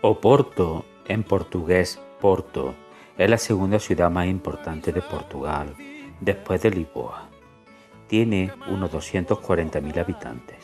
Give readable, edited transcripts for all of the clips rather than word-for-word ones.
Oporto, en portugués Porto, es la segunda ciudad más importante de Portugal, después de Lisboa. Tiene unos 240.000 habitantes.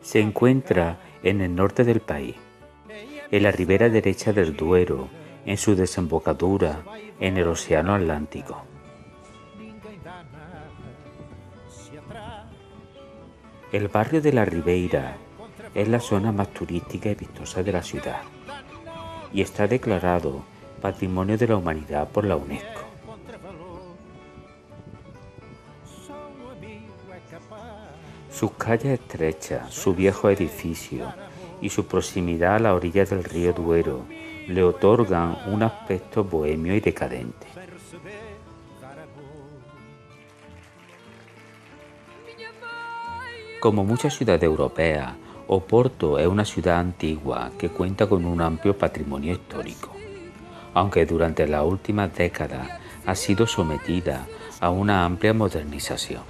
Se encuentra en el norte del país, en la ribera derecha del Duero, en su desembocadura en el Océano Atlántico. El barrio de la Ribeira es la zona más turística y vistosa de la ciudad y está declarado Patrimonio de la Humanidad por la UNESCO. Sus calles estrechas, su viejo edificio y su proximidad a la orilla del río Duero le otorgan un aspecto bohemio y decadente. Como muchas ciudades europeas, Oporto es una ciudad antigua que cuenta con un amplio patrimonio histórico, aunque durante las últimas décadas ha sido sometida a una amplia modernización.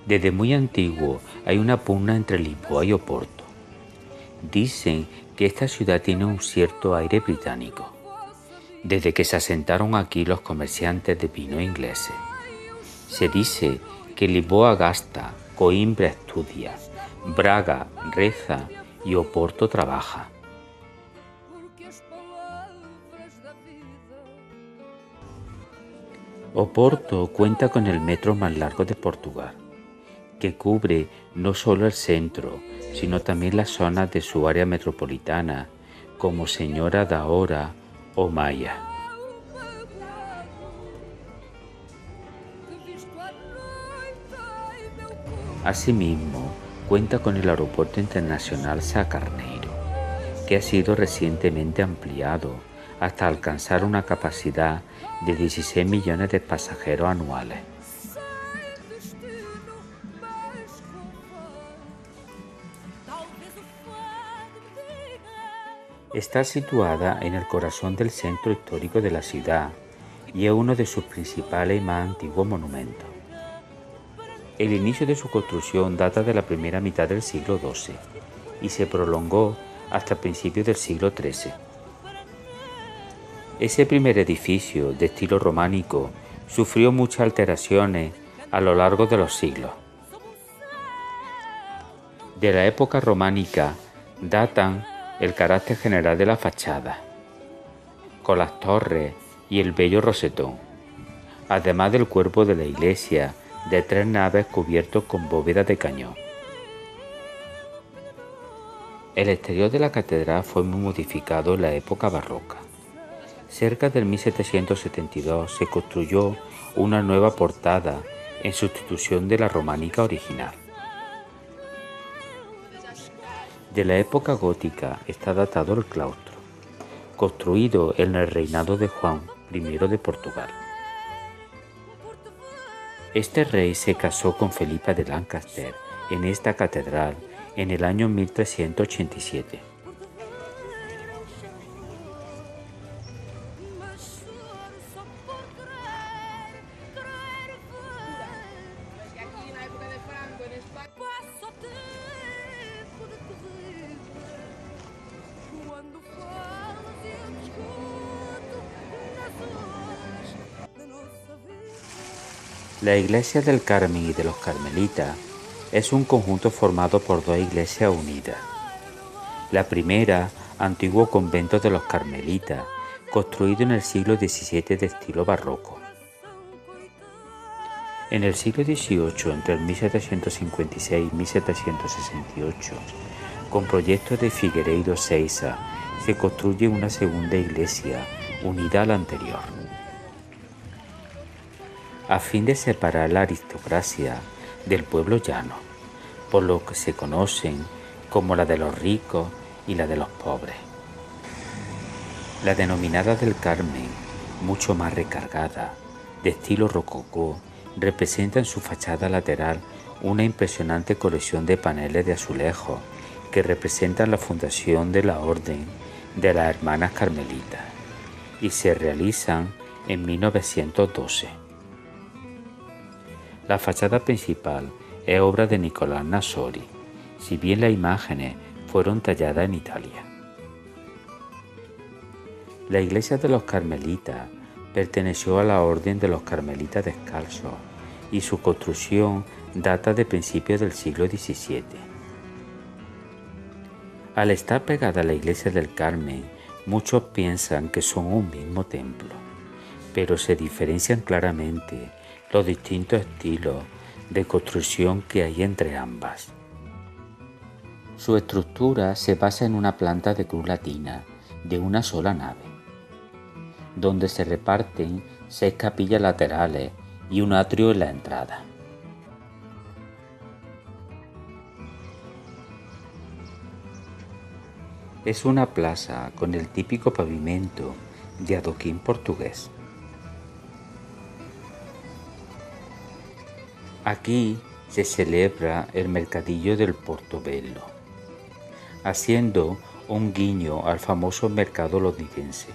Desde muy antiguo hay una pugna entre Lisboa y Oporto. Dicen que esta ciudad tiene un cierto aire británico, desde que se asentaron aquí los comerciantes de vino ingleses. Se dice que Lisboa gasta, Coimbra estudia, Braga reza y Oporto trabaja. Oporto cuenta con el metro más largo de Portugal, que cubre no solo el centro, sino también las zonas de su área metropolitana, como Señora da Hora o Maia. Asimismo, cuenta con el Aeropuerto Internacional Sá Carneiro, que ha sido recientemente ampliado hasta alcanzar una capacidad de 16 millones de pasajeros anuales. Está situada en el corazón del centro histórico de la ciudad y es uno de sus principales y más antiguos monumentos. El inicio de su construcción data de la primera mitad del siglo XII y se prolongó hasta principios del siglo XIII. Ese primer edificio de estilo románico sufrió muchas alteraciones a lo largo de los siglos. De la época románica datan el carácter general de la fachada, con las torres y el bello rosetón, además del cuerpo de la iglesia de 3 naves cubiertos con bóveda de cañón. El exterior de la catedral fue muy modificado en la época barroca. Cerca del 1772 se construyó una nueva portada en sustitución de la románica original. De la época gótica está datado el claustro, construido en el reinado de Juan I de Portugal. Este rey se casó con Felipa de Lancaster en esta catedral en el año 1387. La iglesia del Carmen y de los Carmelitas es un conjunto formado por 2 iglesias unidas. La primera, antiguo convento de los Carmelitas, construido en el siglo XVII de estilo barroco. En el siglo XVIII, entre el 1756 y 1768, con proyectos de Figueiredo Seiza, se construye una segunda iglesia unida a la anterior. A fin de separar la aristocracia del pueblo llano, por lo que se conocen como la de los ricos y la de los pobres. La denominada del Carmen, mucho más recargada, de estilo rococó, representa en su fachada lateral una impresionante colección de paneles de azulejos que representan la fundación de la Orden de las Hermanas Carmelitas y se realizan en 1912. La fachada principal es obra de Nicolás Nasori, si bien las imágenes fueron talladas en Italia. La iglesia de los Carmelitas perteneció a la Orden de los Carmelitas Descalzos y su construcción data de principios del siglo XVII. Al estar pegada a la iglesia del Carmen, muchos piensan que son un mismo templo, pero se diferencian claramente los distintos estilos de construcción que hay entre ambas. Su estructura se basa en una planta de cruz latina de una sola nave, donde se reparten 6 capillas laterales y un atrio en la entrada. Es una plaza con el típico pavimento de adoquín portugués. Aquí se celebra el mercadillo del Portobello, haciendo un guiño al famoso mercado londinense.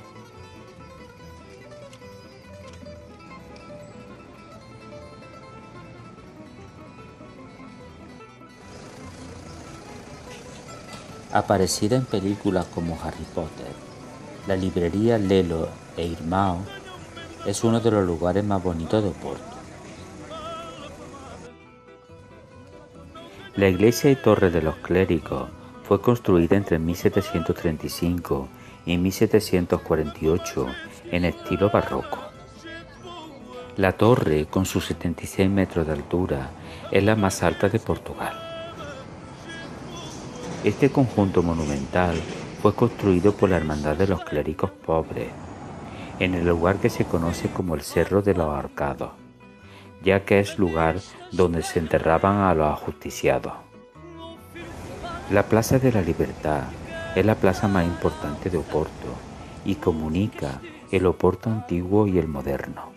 Aparecida en películas como Harry Potter, la librería Lelo e Irmão es uno de los lugares más bonitos de Oporto. La iglesia y torre de los clérigos fue construida entre 1735 y 1748 en estilo barroco. La torre, con sus 76 metros de altura, es la más alta de Portugal. Este conjunto monumental fue construido por la Hermandad de los Clérigos Pobres, en el lugar que se conoce como el Cerro de los Ahorcados, ya que es lugar donde se enterraban a los ajusticiados. La Plaza de la Libertad es la plaza más importante de Oporto y comunica el Oporto antiguo y el moderno.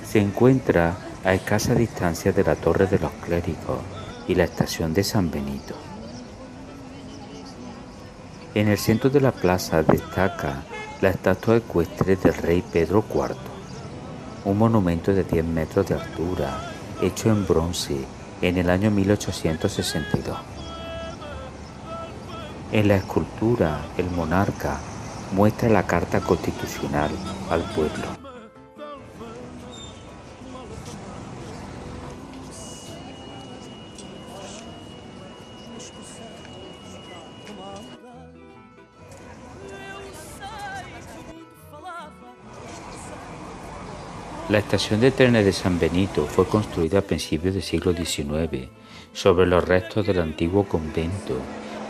Se encuentra a escasa distancia de la Torre de los Clérigos y la estación de San Benito. En el centro de la plaza destaca la estatua ecuestre del rey Pedro IV, un monumento de 10 metros de altura, hecho en bronce en el año 1862. En la escultura, el monarca muestra la Carta Constitucional al pueblo. La estación de trenes de San Benito fue construida a principios del siglo XIX sobre los restos del antiguo convento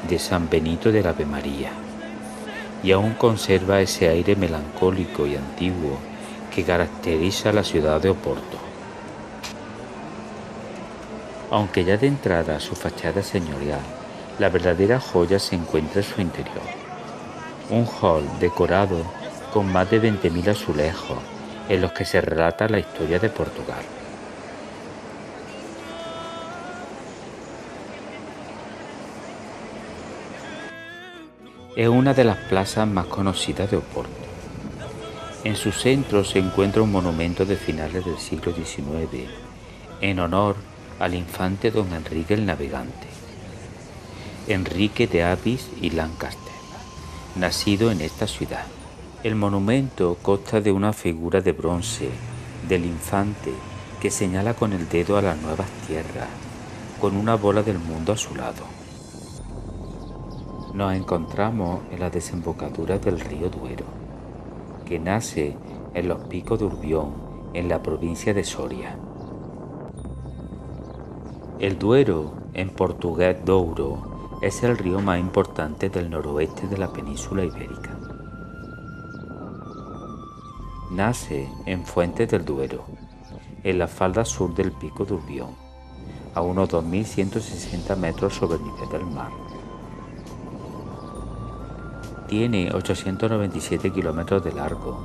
de San Benito del Ave María y aún conserva ese aire melancólico y antiguo que caracteriza a la ciudad de Oporto. Aunque ya de entrada su fachada señorial, la verdadera joya se encuentra en su interior. Un hall decorado con más de 20.000 azulejos en los que se relata la historia de Portugal. Es una de las plazas más conocidas de Oporto. En su centro se encuentra un monumento de finales del siglo XIX en honor al infante don Enrique el Navegante, Enrique de Avis y Lancaster, nacido en esta ciudad. El monumento consta de una figura de bronce del infante que señala con el dedo a las nuevas tierras, con una bola del mundo a su lado. Nos encontramos en la desembocadura del río Duero, que nace en los Picos de Urbión, en la provincia de Soria. El Duero, en portugués Douro, es el río más importante del noroeste de la península ibérica. Nace en Fuentes del Duero, en la falda sur del Pico de Urbión, a unos 2.160 metros sobre el nivel del mar. Tiene 897 kilómetros de largo,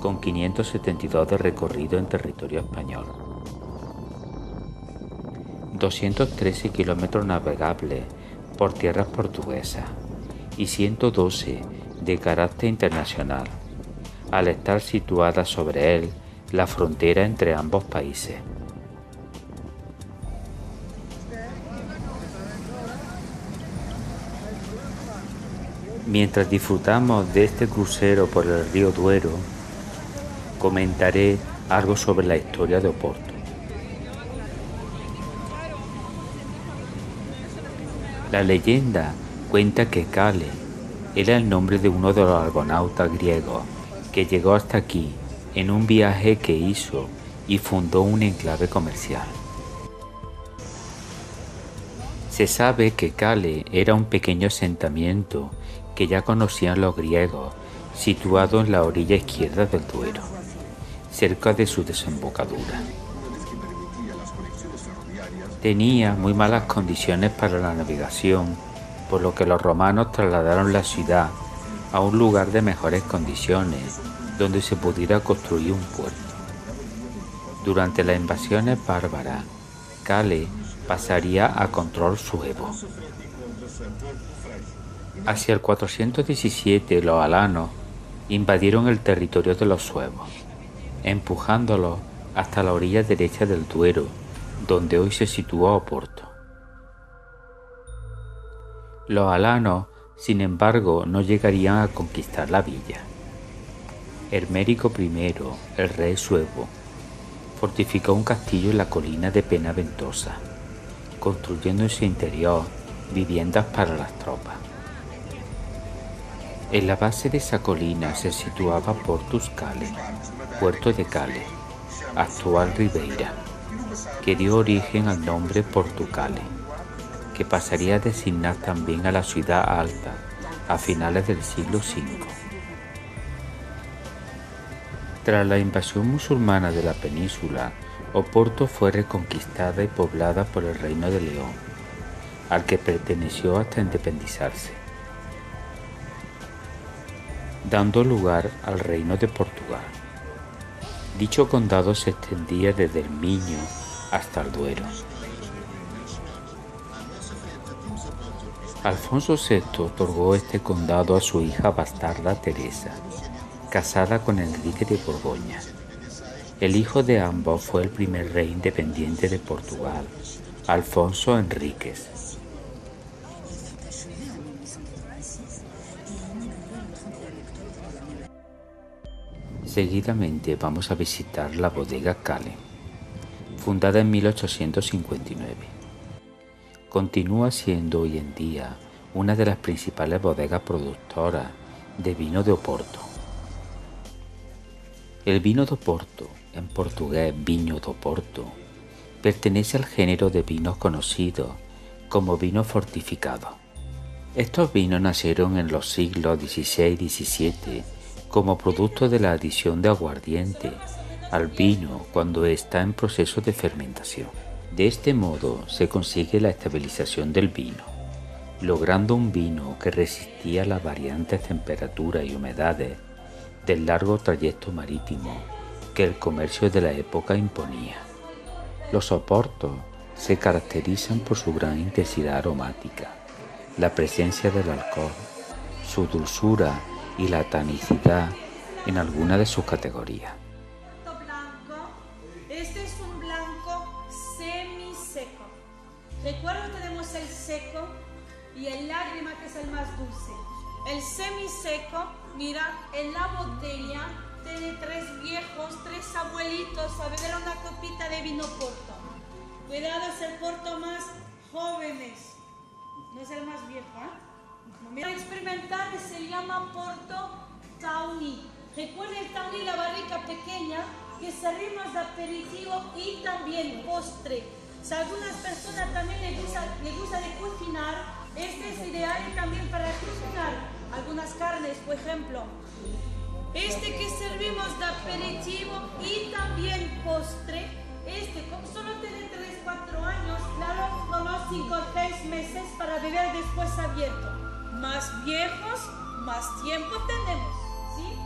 con 572 de recorrido en territorio español. 213 kilómetros navegables por tierras portuguesas y 112 de carácter internacional al estar situada sobre él la frontera entre ambos países. Mientras disfrutamos de este crucero por el río Duero, comentaré algo sobre la historia de Oporto. La leyenda cuenta que Cale era el nombre de uno de los argonautas griegos que llegó hasta aquí en un viaje que hizo y fundó un enclave comercial. Se sabe que Cale era un pequeño asentamiento que ya conocían los griegos, situado en la orilla izquierda del Duero, cerca de su desembocadura. Tenía muy malas condiciones para la navegación, por lo que los romanos trasladaron la ciudad a un lugar de mejores condiciones, donde se pudiera construir un puerto. Durante las invasiones bárbaras, Cale pasaría a control suevo. Hacia el 417 los alanos invadieron el territorio de los suevos, empujándolos hasta la orilla derecha del Duero, donde hoy se sitúa Oporto. Los alanos, sin embargo, no llegarían a conquistar la villa. Hermérico I, el rey suevo, fortificó un castillo en la colina de Penaventosa, construyendo en su interior viviendas para las tropas. En la base de esa colina se situaba Portus Cale, puerto de Cale, actual Ribeira, que dio origen al nombre Portucale, que pasaría a designar también a la ciudad alta a finales del siglo V. Tras la invasión musulmana de la península, Oporto fue reconquistada y poblada por el Reino de León, al que perteneció hasta independizarse, dando lugar al Reino de Portugal. Dicho condado se extendía desde el Miño hasta el Duero. Alfonso VI otorgó este condado a su hija bastarda Teresa, casada con Enrique de Borgoña. El hijo de ambos fue el primer rey independiente de Portugal, Alfonso Enríquez. Seguidamente vamos a visitar la bodega Cale, fundada en 1859. Continúa siendo hoy en día una de las principales bodegas productoras de vino de Oporto. El vino de Oporto, en portugués Vinho do Porto, pertenece al género de vinos conocidos como vino fortificado. Estos vinos nacieron en los siglos XVI y XVII como producto de la adición de aguardiente al vino cuando está en proceso de fermentación. De este modo se consigue la estabilización del vino, logrando un vino que resistía las variantes temperaturas y humedades del largo trayecto marítimo que el comercio de la época imponía. Los Oportos se caracterizan por su gran intensidad aromática, la presencia del alcohol, su dulzura y la tanicidad en alguna de sus categorías. Este es un blanco semiseco. Recuerda que tenemos el seco y el lágrima, que es el más dulce. El semiseco, mira, en la botella tiene 3 viejos, 3 abuelitos a beber una copita de vino Porto. Cuidado, es el Porto más jóvenes, no es el más viejo, ¿eh? Para experimentar se llama Porto Tawny. Recuerda el Tawny, la barrica pequeña que servimos de aperitivo y también postre. Si a algunas personas también les gusta de cocinar, este es ideal también para cocinar algunas carnes, por ejemplo. Este que servimos de aperitivo y también postre, este como solo tiene 3-4 años, claro, con los 5 o 6 meses para beber después abierto. Más viejos, más tiempo tenemos, ¿sí?